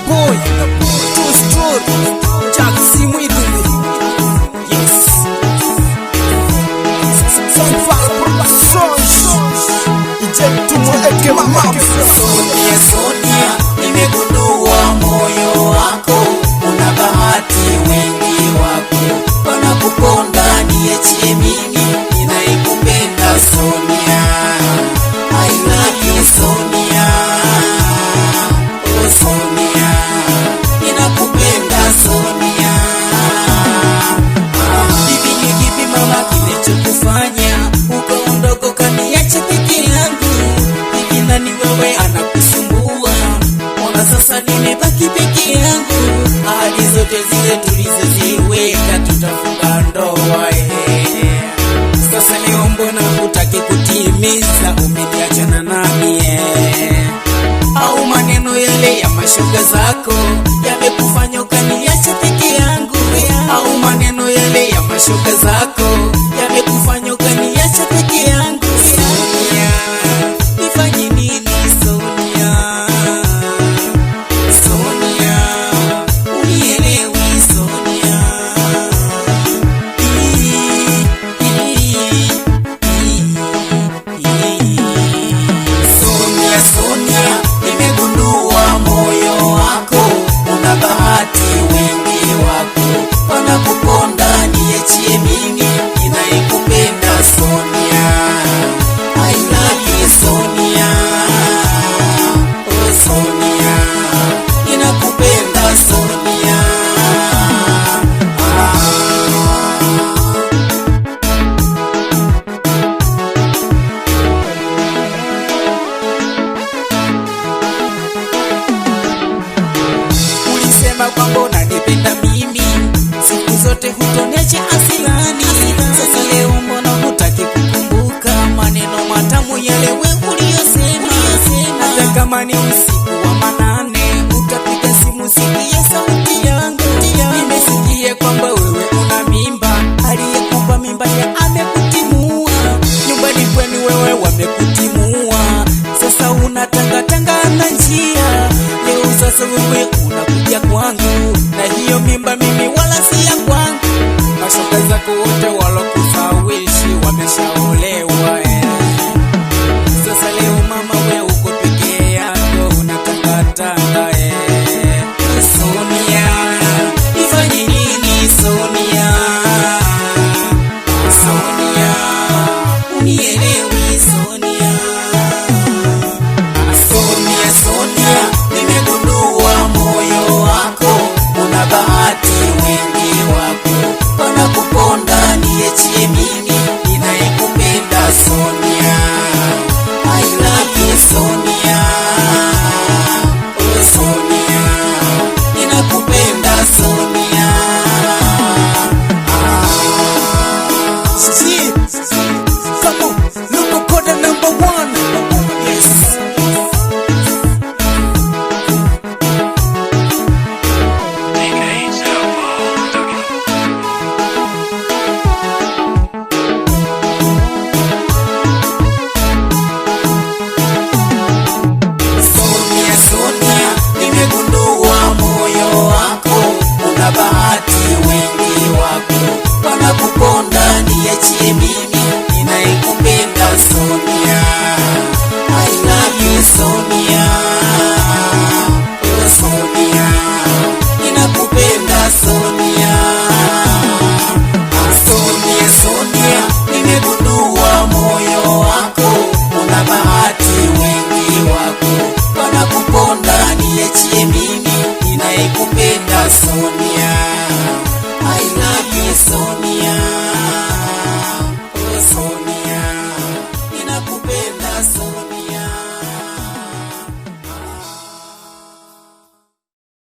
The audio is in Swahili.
boy, true story, Jack Simwidumi. Yes. Sunfire Productions. Ijetumwa eke mama. Sonia, Sonia, nimegundua moyo wako una bahati, wengi wako wanakuponda, niachie mimi ninayekupenda Sonia. I love you Sonia, oh Sonia, ninakupenda Sonia. Bibi ni kipi mama kilichokufanya ukaondoka ukaniacha peke yangu? Hivi nani wewe anakusumbua? Ona sasa nimebaki peke yangu. Ahadi zote zile tulizoziweka tutafunga ndoa Sasa leo mbona hutaki kutimiza? Umeniachana nami au maneno yale ya mashoga zako yamekufanya ukaniacha peke yangu? Au maneno yale ya mashoga zako yamekufanya ukaniacha peke yangu? Sonia, nifanye nini Sonia? Sonia, unielewi Sonia. Sonia, Sonia, nimegundua moyo wako una bahati, wengi wako wanakuponda, niachie mimi ninayekupenda Sonia. I love you Sonia, oh Sonia, ninakupenda Sonia. Ulisema kwamba unanipenda mimi, siku zote hutoniacha asilani. Sasa leo mbona hutaki kukumbuka maneno matamu yale wewe uliyosema? Hata kama ni usiku wa manane, utapiga simu sikia sauti yangu. Nimesikia kwamba wewe una mimba, aliyekupa mimba ya amekutimua. Nyumbani kwenu wewe wamekutimua, sasa unatangatanga na njia. Leo sasa wewe unakuja kwangu, na hiyo mimba mimi wala si ya kwangu. Mashoga zako wote walokusawishi wameshaolewa Sasa leo mama we uko peke yako unatangatanga Sonia, nifanye nini Sonia? Sonia, unielewi Sonia. Sonia, Sonia, nimegundua moyo wako una bahati, wengi wako wanakuponda, niachie mimi ninayekupenda Sonia. I love you Sonia, oh Sonia, ninakupenda Sonia. See, come on, look Koda #1. Yes. Sonia, Sonia, nimegundua moyo wako una bahati, wengi wako wanakuponda, niachie mimi ninayekupenda Sonia. I love you Sonia, oh Sonia, ninakupenda Sonia. Sonia, Sonia, nimegundua moyo wako una bahati, wengi wako wanakuponda, niachie mimi ninayekupenda Sonia. I love you Sonia.